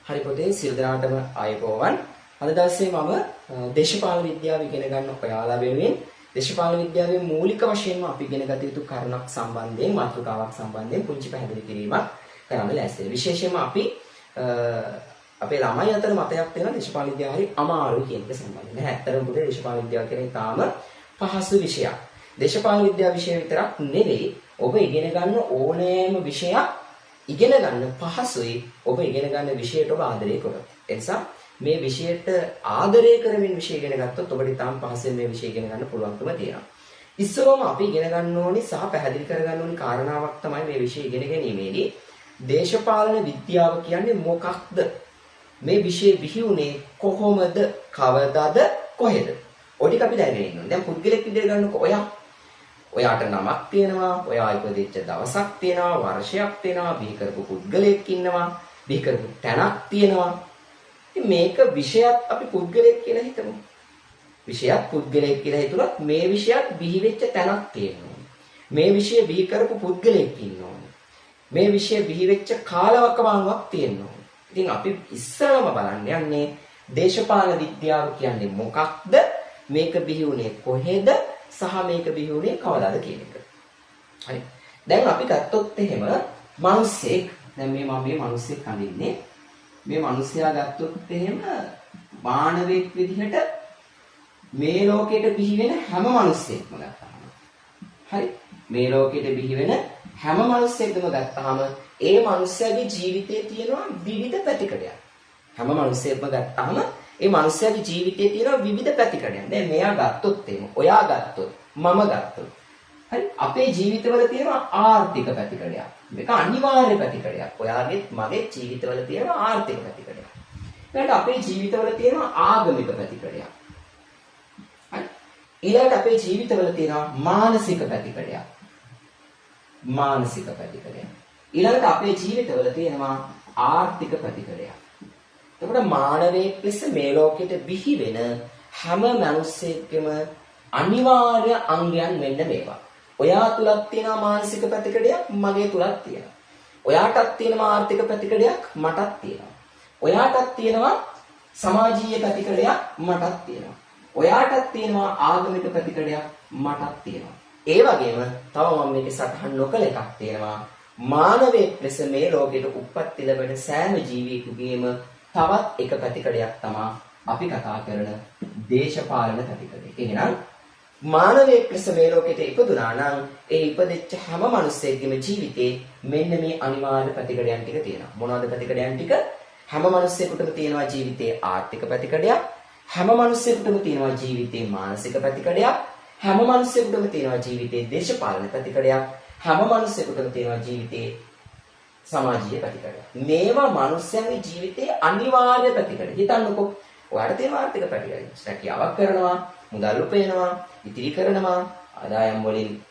හරි පොතේ සියලු දෙනාටම ආයුබෝවන්. අද දවසේ මම දේශපාලන විද්‍යාව ඉගෙන ගන්න ඔයාලා වෙනුවෙන් දේශපාලන විද්‍යාවේ මූලික වශයෙන්ම අපි ඉගෙන ගත යුතු කරුණක් සම්බන්ධයෙන් මාතෘකාවක් සම්බන්ධයෙන් පුංචි පැහැදිලි කිරීමක් කරන්න ලෑස්ති වෙනවා. විශේෂයෙන්ම අපි අපේ ළමයි අතර මතයක් තියෙන දේශපාලන විද්‍යාව හරි අමාරුයි කියන එක සම්බන්ධයෙන්. නෑ ඇත්තටම පොතේ දේශපාලන විද්‍යාව කියන්නේ තාම පහසු විෂයක්. දේශපාලන විද්‍යාව විෂය විතරක් නෙවෙයි ඔබ ඉගෙන ගන්න ඕනෑම විෂයක් ඉගෙන ගන්න පහසුයි ඔබ ඉගෙන ගන්න විෂයට ඔබ ආදරය කරොත්. ඒ නිසා මේ විෂයට ආදරය කරමින් විෂය ඉගෙන ගත්තොත් ඔබට ඊටාම් පහසුවෙන් මේ විෂය ඉගෙන ගන්න පුළුවන්කම තියෙනවා. ඉස්සරවම අපි ඉගෙන ගන්න ඕනි සහ පැහැදිලි කරගන්න ඕනි කාරණාවක් තමයි මේ විෂය ඉගෙන ගැනීමේදී දේශපාලන විද්‍යාව කියන්නේ මොකක්ද? මේ විෂය බිහි වුණේ කොහොමද? කවදාද? කොහෙද? ඔය ටික අපි දැනගෙන ඉන්න ඕනේ. දැන් පුද්ගලෙක් විදිහට ගන්නකො ඔයාට නමක් තියෙනවා, ඔයා ඉපදෙච්ච දවසක් තියෙනවා, වර්ෂයක් තියෙනවා, බිහි කරපු පුද්ගලයෙක් ඉන්නවා, බිහි කරපු තැනක් තියෙනවා. ඉතින් මේක විෂයත් අපි පුද්ගලයෙක් කියලා හිතමු. විෂයත් පුද්ගලයෙක් කියලා හිතුනොත් මේ විෂයත් බිහි වෙච්ච තැනක් තියෙනවා. මේ විෂය බිහි කරපු පුද්ගලයෙක් ඉන්නවා. මේ විෂය බිහි වෙච්ච කාලවකවානුවක් තියෙනවා. ඉතින් අපි ඉස්සරම බලන්න යන්නේ දේශපාලන විද්‍යාව කියන්නේ මොකක්ද? මේක බිහි වුණේ කොහෙද? සහ මේක බිහි වුණේ කවදාද කියන එක. හරි. දැන් අපි ගත්තොත් එහෙම මිනිස්සෙක් දැන් මම මේ මිනිස්සෙක් හඳින්නේ මේ මිනිසයා ගත්තොත් එහෙම මානවෙක් විදිහට මේ ලෝකෙට බිහි වෙන හැම මිනිස්සෙක්ම ගත්තාම හරි මේ ලෝකෙට බිහි වෙන හැම මිනිස්සෙක්ම ගත්තාම ඒ මිනිස්යාගේ ජීවිතයේ තියෙනවා විවිධ පැතිකඩයක්. හැම මිනිස්සෙක්ම ගත්තාම ඒ මිනිස්යාගේ ජීවිතයේ තියෙන විවිධ පැතිකඩයන්. දැන් මෙයා ගත්තොත් එහෙම, ඔයා ගත්තොත්, මම ගත්තොත්. හරි අපේ ජීවිතවල තියෙන ආර්ථික පැතිකඩයක්. මේක අනිවාර්ය පැතිකඩයක්. ඔයාගේත් මගේත් ජීවිතවල තියෙන ආර්ථික පැතිකඩයක්. ඊළඟට අපේ ජීවිතවල තියෙන ආගමික පැතිකඩයක්. හරි ඊළඟට අපේ ජීවිතවල තියෙන මානසික පැතිකඩයක්. මානසික පැතිකඩයක්. ඊළඟට අපේ ජීවිතවල තියෙනවා ආර්ථික පැතිකඩයක්. එතකොට මානවයෙක් ලෙස මේ ලෝකෙට බිහි වෙන හැම මිනිස්සෙකම අනිවාර්ය අංගයන් වෙන්න මේවා. ඔයා තුලක් තියෙන මානසික පැතිකඩයක් මගේ තුලක් තියෙනවා. ඔයාටත් තියෙනවා ආර්ථික පැතිකඩයක් මටත් තියෙනවා. ඔයාටත් තියෙනවා සමාජීය පැතිකඩයක් මටත් තියෙනවා. ඔයාටත් තියෙනවා ආගමික පැතිකඩයක් මටත් තියෙනවා. ඒ වගේම තව මම මේකේ සටහන් නොකළ එකක් තියෙනවා. මානවයෙක් ලෙස මේ ලෝකෙට උප්පත්ති ලැබෙන සෑම ජීවියෙකුගේම තවත් එක පැතිකඩයක් තමයි අපි කතා කරන දේශපාලන පැතිකඩය. එහෙනම් මානවයෙක් ලෙස මේ ලෝකෙට ඉපදුනා නම් ඒ ඉපදෙච්ච හැම මිනිස්සෙකගේම ජීවිතේ මෙන්න මේ අනිවාර්ය පැතිකඩයන් ටික තියෙනවා. මොනවද පැතිකඩයන් ටික? හැම මිනිස්සෙකුටම තියෙනවා ජීවිතේ ආර්ථික පැතිකඩයක්. හැම මිනිස්සෙකුටම තියෙනවා ජීවිතේ මානසික පැතිකඩයක්. හැම මිනිස්සෙකුටම තියෙනවා ජීවිතේ දේශපාලන පැතිකඩයක්. හැම මිනිස්සෙකුටම තියෙනවා ජීවිතේ සමාජීය පැතිකඩ. මේවා මිනිස්යාගේ ජීවිතයේ අනිවාර්ය පැතිකඩ. හිතන්නකෝ ඔයාලට තියෙන ආර්ථික පැතිකඩ. රැකියාවක් කරනවා, මුදල් උපයනවා, ඉතිරි කරනවා, ආදායම් වලින්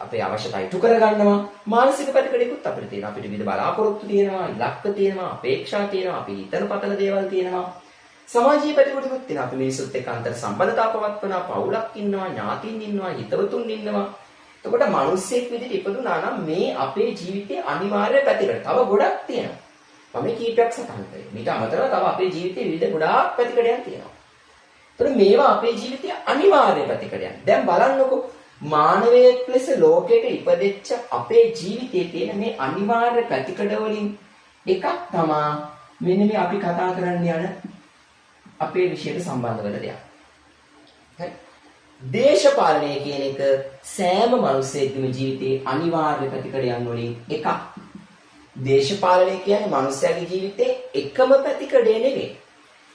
අපේ අවශ්‍යතා ඉටු කරගන්නවා. මානසික පැතිකඩයකුත් අපිට තියෙනවා. අපිට විවිධ බලාපොරොත්තු තියෙනවා, ඉලක්ක තියෙනවා, අපේක්ෂා තියෙනවා, අපි හිතන පතන දේවල් තියෙනවා. සමාජීය පැතිකඩකුත් තියෙනවා. අපි මිනිසුත් එක්ක අන්තර් සම්බන්ධතා පවත්වනවා, පවුලක් ඉන්නවා, ඥාතීන් ඉන්නවා, හිතවතුන් ඉන්නවා. එතකොට මිනිස්සෙක් විදිහට ඉපදුනා නම් මේ අපේ ජීවිතයේ අනිවාර්ය පැතිකඩ. තව ගොඩක් තියෙනවා. මම මේ කීපයක් සටහන් කරේ. ඊට අමතරව තව අපේ ජීවිතයේ විවිධ ගොඩාක් පැතිකඩයන් තියෙනවා. එතකොට මේවා අපේ ජීවිතයේ අනිවාර්ය පැතිකඩයන්. දැන් බලන්නකෝ මානවයෙක් ලෙස ලෝකෙට ඉපදෙච්ච අපේ ජීවිතයේ තියෙන මේ අනිවාර්ය පැතිකඩ වලින් එකක් තමයි මෙන්න මේ අපි කතා කරන්න යන අපේ විෂයට සම්බන්ධ වෙන දෙයක්. හරි දේශපාලනය කියන එක සෑම මිනිසෙකගේම ජීවිතයේ අනිවාර්ය පැතිකඩයන් වලින් එකක්. දේශපාලනය කියන්නේ මිනිස්යාගේ ජීවිතයේ එකම පැතිකඩය නෙවෙයි.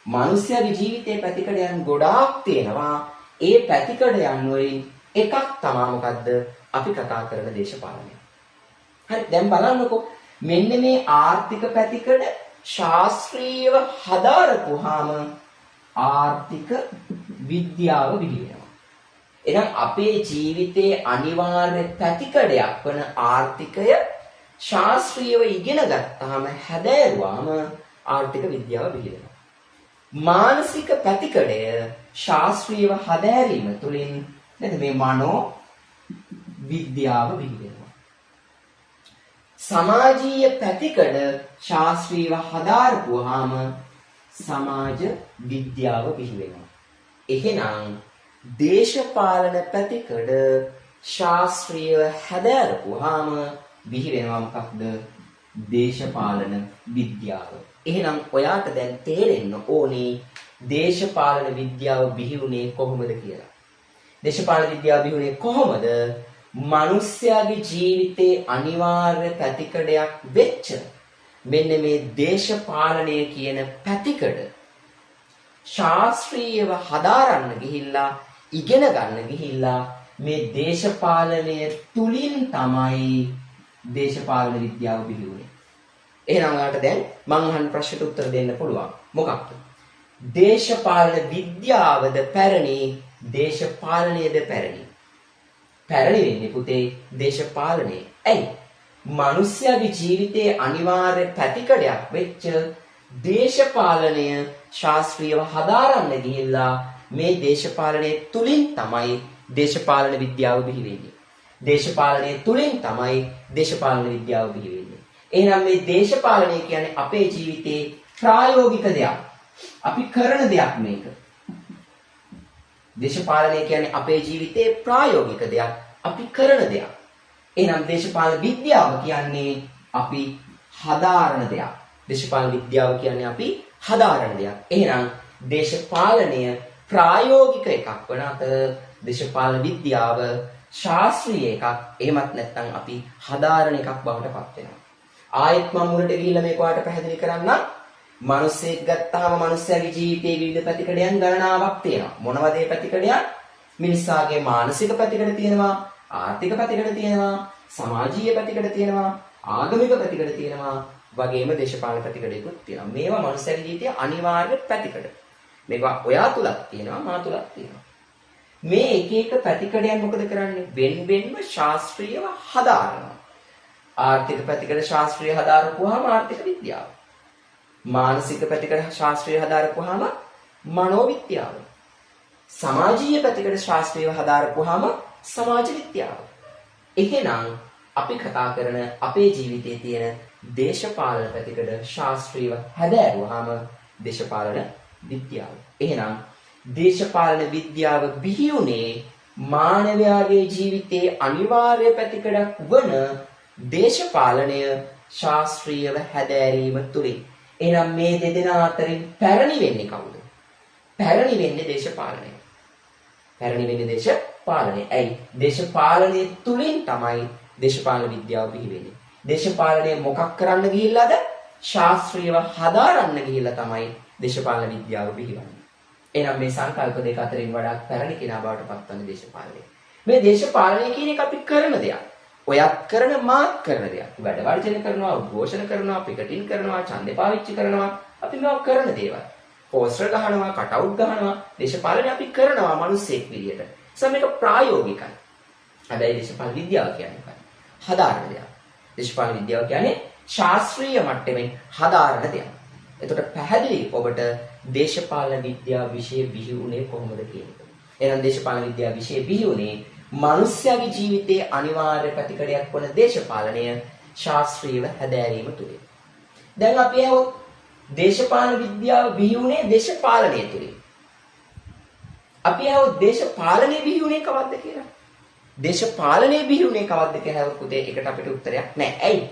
මිනිස්යාගේ ජීවිතයේ පැතිකඩයන් ගොඩාක් තියෙනවා. ඒ පැතිකඩයන් වලින් එකක් තමයි මොකද්ද? අපි කතා කරන දේශපාලනය. හරි දැන් බලන්නකෝ මෙන්න මේ ආර්ථික පැතිකඩ ශාස්ත්‍රීයව හදාරපුවාම ආර්ථික විද්‍යාව විහිදෙනවා. එහෙනම් අපේ ජීවිතයේ අනිවාර්ය පැතිකඩයක් වන ආර්ථිකය ශාස්ත්‍රීයව ඉගෙන ගත්තාම හැදෑරුවාම ආර්ථික විද්‍යාව බිහිවෙනවා. මානසික පැතිකඩය ශාස්ත්‍රීයව හැදෑරීම තුළින් නේද මේ මනෝ විද්‍යාව බිහිවෙනවා. සමාජීය පැතිකඩ ශාස්ත්‍රීයව හදාරපුවාම සමාජ විද්‍යාව බිහි වෙනවා. එහෙනම් දේශපාලන පැතිකඩ ශාස්ත්‍රීයව හදාරපුවාම බිහි වෙනවා මොකක්ද? දේශපාලන විද්‍යාව. එහෙනම් ඔයාට දැන් තේරෙන්න ඕනේ දේශපාලන විද්‍යාව බිහි වුණේ කොහොමද කියලා. දේශපාලන විද්‍යාව බිහි වුණේ කොහොමද? මිනිස්යාගේ ජීවිතේ අනිවාර්ය පැතිකඩයක් වෙච්ච මෙන්න මේ දේශපාලනය කියන පැතිකඩ ශාස්ත්‍රීයව හදාරන්න ගිහිල්ලා ඉගෙන ගන්න ගිහිල්ලා මේ දේශපාලනය තුලින් තමයි දේශපාලන විද්‍යාව බිහි වුණේ. එහෙනම් ඔයාලට දැන් මම අහන ප්‍රශ්නට උත්තර දෙන්න පුළුවන්. මොකක්ද? දේශපාලන විද්‍යාවද පැරණි, දේශපාලනයද පැරණි? පැරණි වෙන්නේ පුතේ දේශපාලනය. ඇයි? මිනිස්යාගේ ජීවිතයේ අනිවාර්ය පැතිකඩයක් වෙච්ච දේශපාලනය ශාස්ත්‍රීයව හදාරන්න ගිහිල්ලා මේ දේශපාලනය තුලින් තමයි දේශපාලන විද්‍යාව බිහි වෙන්නේ. දේශපාලනය තුලින් තමයි දේශපාලන විද්‍යාව බිහි වෙන්නේ. එහෙනම් මේ දේශපාලනය කියන්නේ අපේ ජීවිතේ ප්‍රායෝගික දෙයක්. අපි කරන දෙයක් මේක. දේශපාලනය කියන්නේ අපේ ජීවිතේ ප්‍රායෝගික දෙයක්. අපි කරන දෙයක්. එහෙනම් දේශපාලන විද්‍යාව කියන්නේ අපි හදාරන දෙයක්. දේශපාලන විද්‍යාව කියන්නේ අපි හදාරන දෙයක්. එහෙනම් දේශපාලනය ප්‍රායෝගික එකක් වන අතර දේශපාලන විද්‍යාව ශාස්ත්‍රීය එකක්. එහෙමත් නැත්නම් අපි හදාරන එකක් බවට පත් වෙනවා. ආයෙත් මම මුලට ගිහිල්ලා මේක ඔයාලට පැහැදිලි කරන්නම්. මිනිස්සෙක් ගත්තාම මිනිස්යාගේ ජීවිතයේ විවිධ පැතිකඩයන් ගණනාවක් තියෙනවා. මොනවද ඒ පැතිකඩයන්? මිනිසාගේ මානසික පැතිකඩ තියෙනවා, ආර්ථික පැතිකඩ තියෙනවා, සමාජීය පැතිකඩ තියෙනවා, ආගමික පැතිකඩ තියෙනවා, වගේම දේශපාලන පැතිකඩයකුත් තියෙනවා. මේවා මිනිස්යාගේ ජීවිතයේ අනිවාර්ය පැතිකඩ. මේවා ඔයා තුලත් තියෙනවා, මා තුලත් තියෙනවා. මේ එක එක පැතිකඩයන් මොකද කරන්නේ? වෙන වෙනම ශාස්ත්‍රීයව හදාරනවා. ආර්ථික පැතිකඩ ශාස්ත්‍රීය හදාරපුවාම ආර්ථික විද්‍යාව. මානසික පැතිකඩ ශාස්ත්‍රීය හදාරපුවාම මනෝවිද්‍යාව. සමාජීය පැතිකඩ ශාස්ත්‍රීයව හදාරපුවාම සමාජ විද්‍යාව. එහෙනම් අපි කතා කරන අපේ ජීවිතයේ තියෙන දේශපාලන පැතිකඩ ශාස්ත්‍රීයව හදාරුවාම දේශපාලන විද්‍යාව. එහෙනම් දේශපාලන විද්‍යාව බිහි වුණේ මානවයාගේ ජීවිතයේ අනිවාර්ය පැතිකඩක් වන දේශපාලනය ශාස්ත්‍රීයව හැදෑරීම තුලින්. එහෙනම් මේ දෙදෙනා අතරින් පැරණි වෙන්නේ කවුද? පැරණි වෙන්නේ දේශපාලනය. පැරණි වෙන්නේ දේශපාලනය. ඇයි? දේශපාලනය තුලින් තමයි දේශපාලන විද්‍යාව බිහි වෙන්නේ. දේශපාලනය මොකක් කරන්න ගිහිල්ලාද? ශාස්ත්‍රීයව හදාරන්න ගිහිල්ලා තමයි දේශපාලන විද්‍යාව බිහිවන්නේ. එහෙනම් මේ සංකල්ප දෙක අතරින් වඩා පැරණි කෙනා බවට පත්වන්නේ දේශපාලනය. මේ දේශපාලනය කියන එක අපි කරන දෙයක්. ඔයත් කරන මාත් කරන දෙයක්. වැඩ වර්ජන කරනවා, උද්ඝෝෂණ කරනවා, පිකටින් කරනවා, ඡන්දේ පාවිච්චි කරනවා. අපි මේවා කරන දේවල්. පෝස්ටර් ගහනවා, කටවුට් ගහනවා. දේශපාලනය අපි කරනවා මිනිස්සෙක් විදියට. මේක ප්‍රායෝගිකයි. හැබැයි දේශපාලන විද්‍යාව කියන්නේ හදාරන දෙයක්. දේශපාලන විද්‍යාව කියන්නේ ශාස්ත්‍රීය මට්ටමින් හදාරන දෙයක්. එතකොට පැහැදිලි ඔබට දේශපාලන විද්‍යාව විෂය බිහි වුණේ කොහොමද කියන එක. එහෙනම් දේශපාලන විද්‍යාව විෂය බිහි වුණේ මිනිස්යාගේ ජීවිතයේ අනිවාර්ය පැතිකඩයක් වන දේශපාලනය ශාස්ත්‍රීයව හැදෑරීම තුලින්. දැන් අපි අහුවොත් දේශපාලන විද්‍යාව බිහි වුණේ දේශපාලනය තුලින්. අපි අහුවොත් දේශපාලනය බිහි වුණේ කවද්ද කියලා? දේශපාලනය බිහි වුණේ කවද්ද කියලා අහුවොත් පුතේ ඒකට අපිට උත්තරයක් නැහැ. ඇයි?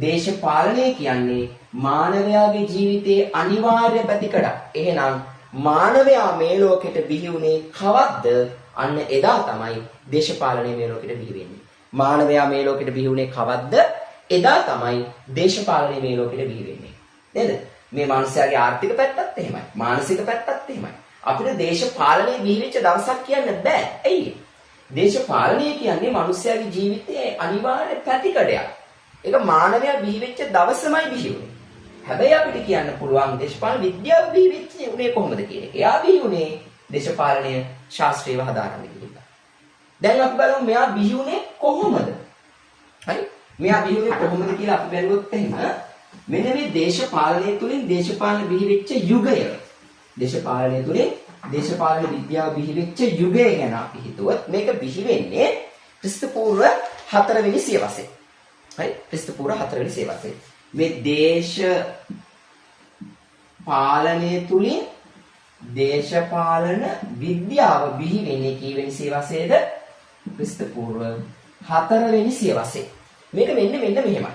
දේශපාලනය කියන්නේ මානවයාගේ ජීවිතයේ අනිවාර්ය පැතිකඩක්. එහෙනම් මානවයා මේ ලෝකෙට බිහි වුණේ කවද්ද? අන්න එදා තමයි දේශපාලනය මේ ලෝකෙට බිහි වෙන්නේ. මානවයා මේ ලෝකෙට බිහි වුණේ කවද්ද? එදා තමයි දේශපාලනය මේ ලෝකෙට බිහි වෙන්නේ. නේද? මේ මිනිස්යාගේ ආර්ථික පැත්තත් එහෙමයි. මානසික පැත්තත් එහෙමයි. අපිට දේශපාලනය බිහි වෙච්ච දවසක් කියන්න බෑ. ඇයි? දේශපාලනය කියන්නේ මිනිස්යාගේ ජීවිතයේ අනිවාර්ය පැතිකඩයක්. ඒක මානවයා බිහි වෙච්ච දවසමයි බිහි වුනේ. හැබැයි අපිට කියන්න පුළුවන් දේශපාලන විද්‍යාව බිහි වෙච්ච උනේ කොහොමද කියන එක. එයා බිහි වුනේ දේශපාලනය ශාස්ත්‍රීයව හදාරන්න ගිහිල්ලා. දැන් අපි බලමු මෙයා බිහි වුනේ කොහොමද? හරි? මෙයා බිහි වුනේ කොහොමද කියලා අපි බැලුවොත් එහෙම මෙන්න මේ දේශපාලනය තුලින් දේශපාලන බිහි වෙච්ච යුගය. දේශපාලනය තුලින් දේශපාලන විද්‍යාව බිහි වෙච්ච යුගය ගැන අපි හිතුවොත් මේක බිහි වෙන්නේ ක්‍රිස්තු පූර්ව 4 වෙනි සියවසේ. හරි ක්‍රිස්තු පූර්ව 4 වෙනි සියවසේ. මේ දේශපාලනය තුලින් දේශපාලන විද්‍යාව බිහි වෙන්නේ කීවෙනි සියවසේද? ක්‍රිස්තු පූර්ව 4 වෙනි සියවසේ. මේක මෙන්න මෙහෙමයි.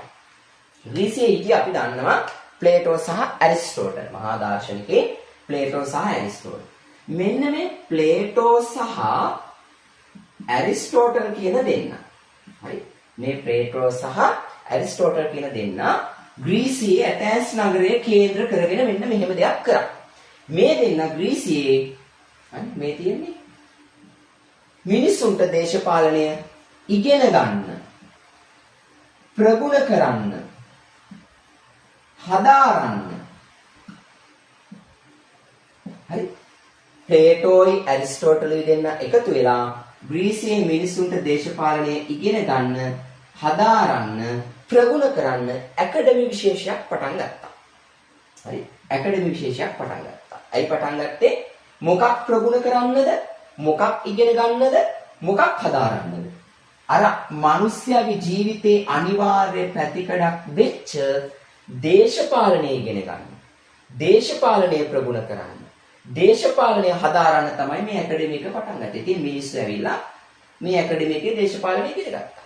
ග්‍රීසියේ හිටිය අපි දන්නවා ප්ලේටෝ සහ ඇරිස්ටෝටල්. මහා දාර්ශනිකේ ප්ලේටෝ සහ ඇරිස්ටෝටල්. මෙන්න මේ ප්ලේටෝ සහ ඇරිස්ටෝටල් කියන දෙන්න. හරි. මේ ප්ලේටෝ සහ ඇරිස්ටෝටල් කියන දෙන්න ග්‍රීසියේ ඇතැන්ස් නගරය කේන්ද්‍ර කරගෙන මෙන්න මෙහෙම දෙයක් කරා. මේ දෙන්න ග්‍රීසියේ මේ තියෙන්නේ මිනිසුන්ට දේශපාලනය ඉගෙන ගන්න, ප්‍රගුණ කරන්න, හදාරන්න. හරි. ප්ලේටෝයි ඇරිස්ටෝටලුයි දෙන්න එකතු වෙලා ග්‍රීසියේ මිනිසුන්ට දේශපාලනය ඉගෙන ගන්න, හදාරන්න, ප්‍රගුණ කරන්න ඇකඩමි විශේෂයක් පටන් ගත්තා. හරි. ඇකඩමි විශේෂයක් පටන් ගත්තා. ඇයි පටන් ගත්තේ? මොකක් ප්‍රගුණ කරන්නද? මොකක් ඉගෙන ගන්නද? මොකක් හදාරන්නද? අර මිනිස්යාගේ ජීවිතේ අනිවාර්ය පැතිකඩක් වෙච්ච දේශපාලනය ඉගෙන ගන්න. දේශපාලනය ප්‍රගුණ කරන්න. දේශපාලනය හදාරන්න තමයි මේ ඇකඩමි එක පටන් ගත්තේ. ඉතින් මිනිස්සු ඇවිල්ලා මේ ඇකඩමි එකේ දේශපාලනය ඉගෙන ගත්තා.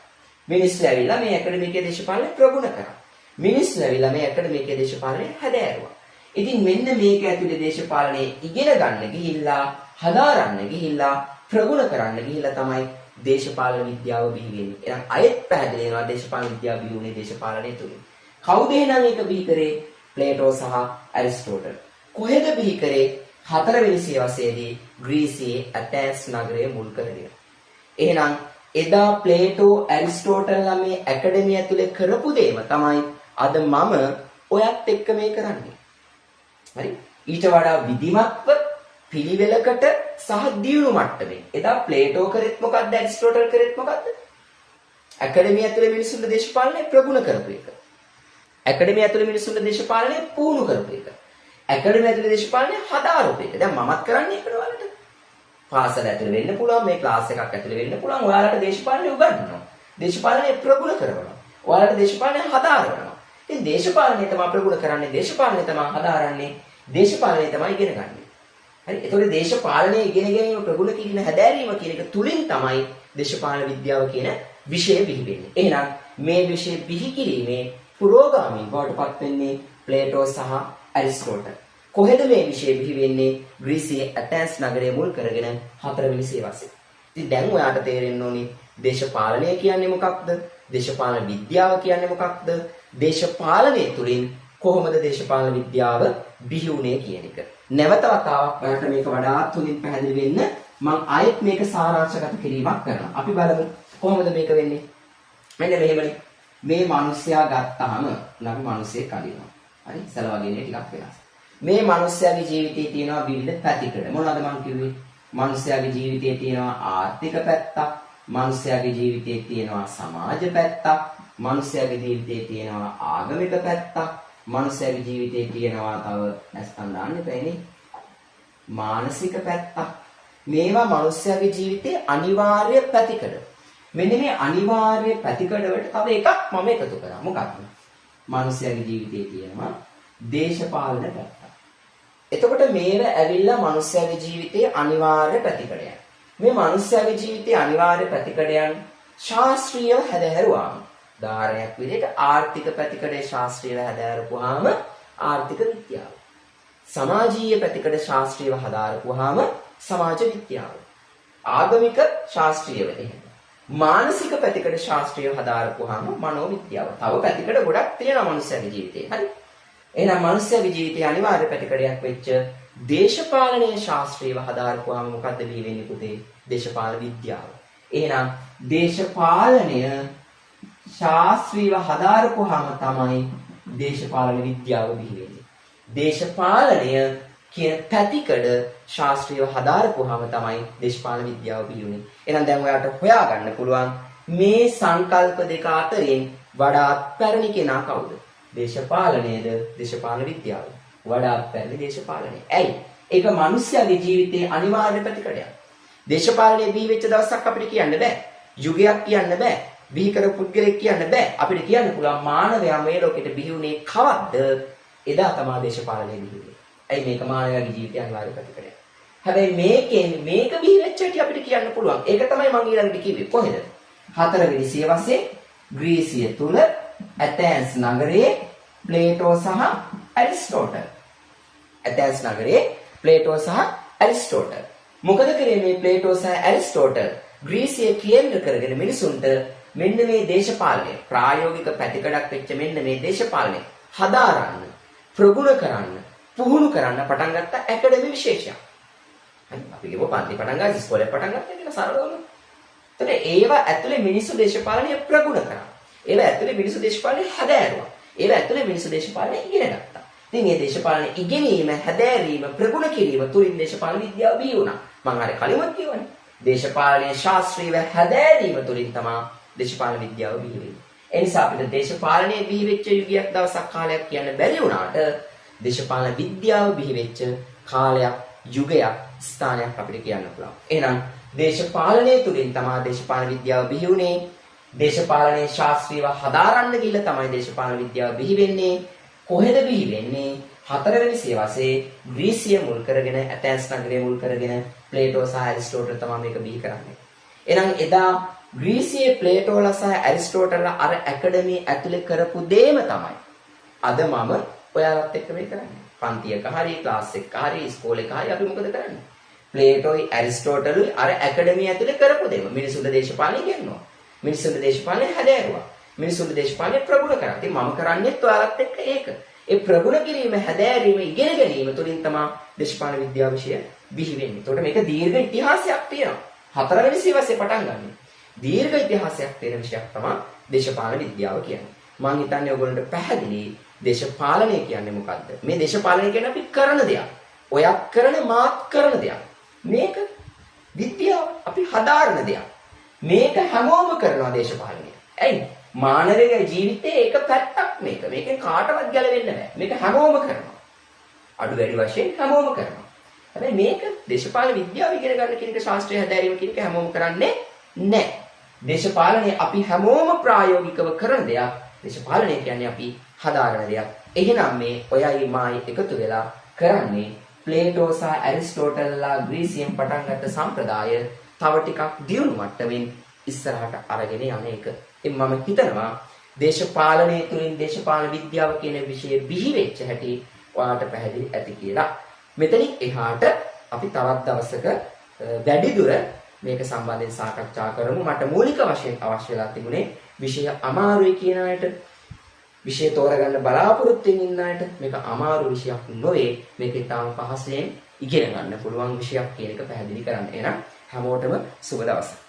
මිනිස්සු ඇවිල්ලා මේ ඇකඩමි එකේ දේශපාලනය ප්‍රගුණ කරා. මිනිස්සු ඇවිල්ලා මේ ඇකඩමි එකේ දේශපාලනය හැදෑරුවා. ඉතින් මෙන්න මේක ඇතුලේ දේශපාලනය ඉගෙන ගන්න ගිහිල්ලා, හදාරන්න ගිහිල්ලා, ප්‍රගුණ කරන්න ගිහිල්ලා තමයි දේශපාලන විද්‍යාව බිහි වෙන්නේ. එහෙනම් අයත් පැහැදිලි වෙනවා දේශපාලන විද්‍යාව බිහි වුණේ දේශපාලනය තුලින්. කවුද එහෙනම් ඒක බිහි කරේ? ප්ලේටෝ සහ ඇරිස්ටෝටල්. කොහෙද බිහි කරේ? 4 වෙනි සියවසේදී ග්‍රීසියේ ඇතැන්ස් නගරය මුල් කරගෙන. එහෙනම් එදා ප්ලේටෝ ඇරිස්ටෝටල්ලා මේ ඇකඩමි ඇතුලේ කරපු දේම තමයි අද මම ඔයත් එක්ක මේ කරන්නේ. හරි? ඊට වඩා විධිමත්ව පිළිවෙලකට සහ දියුණු මට්ටමේ. එදා ප්ලේටෝ කරෙත් මොකද්ද? ඇරිස්ටෝටල් කරෙත් මොකද්ද? ඇකඩමි ඇතුලේ මිනිසුන්ගේ දේශපාලනය ප්‍රගුණ කරපු එක. ඇකඩමි ඇතුලේ මිනිසුන්ගේ දේශපාලනය පුහුණු කරපු එක. ඇකඩමි ඇතුලේ දේශපාලනය හදාරපු එක. දැන් මමත් කරන්නේ ඒක ඔයාලට. පාසල ඇතුලේ වෙන්න පුළුවන්, මේ ක්ලාස් එකක් ඇතුලේ වෙන්න පුළුවන්. ඔයාලට දේශපාලනය උගන්වනවා. දේශපාලනය ප්‍රගුණ කරනවා. ඔයාලට දේශපාලනය හදාරනවා. ඉතින් දේශපාලනය තමයි ප්‍රගුණ කරන්නේ, දේශපාලනය තමයි හදාරන්නේ, දේශපාලනය තමයි ඉගෙන ගන්න. හරි. ඒතකොට දේශපාලනය ඉගෙන ගැනීම, ප්‍රගුණ කිරීම, හැදෑරීම කියන එක තුලින් තමයි දේශපාලන විද්‍යාව කියන විෂය බිහි වෙන්නේ. එහෙනම් මේ විෂය බිහි කිරීමේ පුරෝගාමී බවට පත් වෙන්නේ ප්ලේටෝ සහ ඇරිස්ටෝටල්. කොහෙද මේ විෂය බිහි වෙන්නේ? ග්‍රීසියේ ඇතැන්ස් නගරය මුල් කරගෙන 4 වෙනි සියවසේ. ඉතින් දැන් ඔයාට තේරෙන්න ඕනි දේශපාලනය කියන්නේ මොකක්ද? දේශපාලන විද්‍යාව කියන්නේ මොකක්ද? දේශපාලනය තුලින් කොහොමද දේශපාලන විද්‍යාව බිහි වුනේ කියන එක. නැවත වතාවක් ඔයාලට මේක වඩාත් හොඳින් පැහැදිලි වෙන්න මම ආයෙත් මේක සාරාංශගත කිරීමක් කරනවා. අපි බලමු කොහොමද මේක වෙන්නේ. මෙන්න මෙහෙමනේ. මේ මිනිස්සයා ගත්තාම අපි මිනිස්සෙක් අදිනවා. හරි? සලවාගෙන ටිකක් වෙනස්. මේ මිනිස්සයාගේ ජීවිතයේ තියෙනවා විවිධ පැතිකඩ. මොනවද මම කිව්වේ? මිනිස්සයාගේ ජීවිතයේ තියෙනවා ආර්ථික පැත්තක්, මිනිස්සයාගේ ජීවිතයේ තියෙනවා සමාජ පැත්තක්, මිනිස්සයාගේ ජීවිතයේ තියෙනවා ආගමික පැත්තක්, මිනිස්සයාගේ ජීවිතයේ තියෙනවා තව නැස්තන් දාන්න එපෑනේ මානසික පැත්තක්. මේවා මිනිස්සයාගේ ජීවිතයේ අනිවාර්ය පැතිකඩ. මෙන්න මේ අනිවාර්ය පැතිකඩ වලට තව එකක් මම එකතු කරා. මොකක්ද? මිනිස්සයාගේ ජීවිතයේ තියෙනවා දේශපාලන පැත්ත. එතකොට මේව ඇවිල්ලා මිනිස්සයාගේ ජීවිතයේ අනිවාර්ය පැතිකඩයන්. මේ මිනිස්සයාගේ ජීවිතයේ අනිවාර්ය පැතිකඩයන් ශාස්ත්‍රීයව හැදෑරුවාම උදාහරණයක් විදිහට ආර්ථික පැතිකඩේ ශාස්ත්‍රීයව හැදෑරුවාම ආර්ථික විද්‍යාව. සමාජීය පැතිකඩ ශාස්ත්‍රීයව හදාරපුවාම සමාජ විද්‍යාව. ආගමික ශාස්ත්‍රීයව එහෙම. මානසික පැතිකඩ ශාස්ත්‍රීයව හදාරපුවාම මනෝ විද්‍යාව. තව පැතිකඩ ගොඩක් තියෙනවා මිනිස්සයාගේ ජීවිතේ. හරි. එහෙනම් මිනිස්සයාගේ ජීවිතයේ අනිවාර්ය පැතිකඩයක් වෙච්ච දේශපාලනීය ශාස්ත්‍රීයව හදාරපුවාම මොකද්ද බිහි වෙන්නේ පුතේ? දේශපාලන විද්‍යාව. එහෙනම් දේශපාලනය ශාස්ත්‍රීයව හදාරපුවාම තමයි දේශපාලන විද්‍යාව බිහි වෙන්නේ. දේශපාලනය කියන පැතිකඩ ශාස්ත්‍රීයව හදාරපුවාම තමයි දේශපාලන විද්‍යාව බිහි වෙන්නේ. එහෙනම් දැන් ඔයාලට හොයාගන්න පුළුවන් මේ සංකල්ප දෙක අතරින් වඩාත් පැරණි කෙනා කවුද? දේශපාලනයේද දේශපාලන විද්‍යාව? වඩාත් පැරණි දේශපාලනය. ඇයි? ඒක මිනිස්යාගේ ජීවිතයේ අනිවාර්ය පැතිකඩයක්. දේශපාලනය බිහි වෙච්ච දවසක් අපිට කියන්න බෑ. යුගයක් කියන්න බෑ. බිහි කර පුද්ගලෙක් කියන්න බෑ. අපිට කියන්න පුළුවන් මානවයා මේ ලෝකෙට බිහි වුණේ කවද්ද? එදා තමයි දේශපාලනය බිහි වුණේ. ඇයි මේක මානවයාගේ ජීවිතය අනිවාර්ය ප්‍රතිඵලයක්. හැබැයි මේක බිහි වෙච්ච හැටි අපිට කියන්න පුළුවන්. ඒක තමයි මම ඊළඟට කිව්වේ. කොහෙද? 4 වෙනි සියවසේ ග්‍රීසිය තුල ඇතැන්ස් නගරයේ ප්ලේටෝ සහ ඇරිස්ටෝටල්. ඇතැන්ස් නගරයේ ප්ලේටෝ සහ ඇරිස්ටෝටල්. මොකද කරේ මේ ප්ලේටෝ සහ ඇරිස්ටෝටල් ග්‍රීසිය කේන්ද්‍ර කරගෙන මිනිසුන්ට මෙන්න මේ දේශපාලනය ප්‍රායෝගික පැතිකඩක් වෙච්ච මෙන්න මේ දේශපාලනය හදාරන්න, ප්‍රගුණ කරන්න, පුහුණු කරන්න පටන් ගත්ත ඇකඩමි විශේෂයක්. අපි ගිහුව පන්ති පටන් ගන්න ඉස්කෝලේ පටන් ගත්තා කියලා සරලවම. එතකොට ඒවා ඇතුලේ මිනිස්සු දේශපාලනය ප්‍රගුණ කරා. ඒවා ඇතුලේ මිනිස්සු දේශපාලනය හැදෑරුවා. ඒවා ඇතුලේ මිනිස්සු දේශපාලනය ඉගෙන ගත්තා. ඉතින් මේ දේශපාලන ඉගෙනීම, හැදෑරීම, ප්‍රගුණ කිරීම තුලින් දේශපාලන විද්‍යාව බිහි වුණා. මම අර කලින්වත් කියවනේ. දේශපාලනයේ ශාස්ත්‍රීය හැදෑරීම තුලින් තමයි දේශපාලන විද්‍යාව බිහි වෙන්නේ. ඒ නිසා අපිට දේශපාලනයේ බිහි වෙච්ච යුගයක් දවසක් කාලයක් කියන්න බැරි වුණාට දේශපාලන විද්‍යාව බිහි වෙච්ච කාලයක්, යුගයක්, ස්ථානයක් අපිට කියන්න පුළුවන්. එහෙනම් දේශපාලනය තුලින් තමයි දේශපාලන විද්‍යාව බිහි වුණේ. දේශපාලනයේ ශාස්ත්‍රීයව හදාරන්න ගිහිල්ලා තමයි දේශපාලන විද්‍යාව බිහි වෙන්නේ. කොහෙද බිහි වෙන්නේ? 4 වෙනි සියවසේ ග්‍රීසිය මුල් කරගෙන, ඇතැන්ස් නගරය මුල් කරගෙන ප්ලේටෝ සහ ඇරිස්ටෝටල් තමයි මේක බිහි කරන්නේ. එහෙනම් එදා ග්‍රීසියේ ප්ලේටෝලා සහ ඇරිස්ටෝටල්ලා අර ඇකඩමි ඇතුලේ කරපු දේම තමයි අද මම ඔයාලත් එක්ක මේ කරන්නේ. පන්තියක හරි, ක්ලාස් එකක හරි, ඉස්කෝලේක හරි අපි මොකද කරන්නේ? ප්ලේටෝයි ඇරිස්ටෝටලුයි අර ඇකඩමි ඇතුලේ කරපු දේම මිනිසුන්ට දේශපාලනය කියනවා. මිනිසුන්ට දේශපාලනය හැදෑරුවා. මිනිසුන්ට දේශපාලනය ප්‍රගුණ කරා. ඉතින් මම කරන්නේත් ඔයාලත් එක්ක ඒක. ඒ ප්‍රගුණ කිරීම, හැදෑරීම, ඉගෙන ගැනීම තුළින් තමයි දේශපාලන විද්‍යාව විෂය බිහි වෙන්නේ. ඒකට මේක දීර්ඝ ඉතිහාසයක් තියෙනවා. 4 වෙනි සියවසේ පටන් ගන්න. දීර්ඝ ඉතිහාසයක් තියෙන විෂයක් තමයි දේශපාලන විද්‍යාව කියන්නේ. මම හිතන්නේ ඔයගොල්ලන්ට පැහැදිලි දේශපාලනය කියන්නේ මොකද්ද? මේ දේශපාලනය කියන්නේ අපි කරන දෙයක්. ඔයත් කරන, මාත් කරන දෙයක්. මේක විද්‍යාව අපි හදාරන දෙයක්. මේක හැමෝම කරනවා දේශපාලනය. ඇයි? මානවයේ ජීවිතයේ එක පැත්තක් මේක. මේකෙන් කාටවත් ගැලවෙන්න බෑ. මේක හැමෝම කරනවා. අඩු වැඩි වශයෙන් හැමෝම කරනවා. හැබැයි මේක දේශපාලන විද්‍යාව ඉගෙන ගන්න කියන එක, ශාස්ත්‍රීය හැදෑරීම කියන එක හැමෝම කරන්නේ නැහැ. දේශපාලනය අපි හැමෝම ප්‍රායෝගිකව කරන දෙයක්. දේශපාලනය කියන්නේ අපි හදාරන දෙයක්. එහෙනම් මේ ඔයයි මායි එකතු වෙලා කරන්නේ ප්ලේටෝ සහ ඇරිස්ටෝටල්ලා ග්‍රීසියෙන් පටන් ගත්ත සම්ප්‍රදාය තව ටිකක් දියුණු මට්ටමින් ඉස්සරහට අරගෙන යන එක. ඉතින් මම හිතනවා දේශපාලනය තුළින් දේශපාලන විද්‍යාව කියන විෂය බිහි වෙච්ච හැටි ඔයාලට පැහැදිලි ඇති කියලා. මෙතනින් එහාට අපි තවත් දවසක වැඩිදුර මේක සම්බන්ධයෙන් සාකච්ඡා කරමු. මට මූලික වශයෙන් අවශ්‍ය වෙලා තිබුණේ විෂය අමාරුයි කියන අයට, විෂය තෝරගන්න බලාපොරොත්තු වෙන ඉන්න අයට මේක අමාරු විෂයක් නොවේ. මේක ඉතාම පහසුවෙන් ඉගෙන ගන්න පුළුවන් විෂයක් කියන එක පැහැදිලි කරන්න. එහෙනම් හැමෝටම සුබ දවසක්.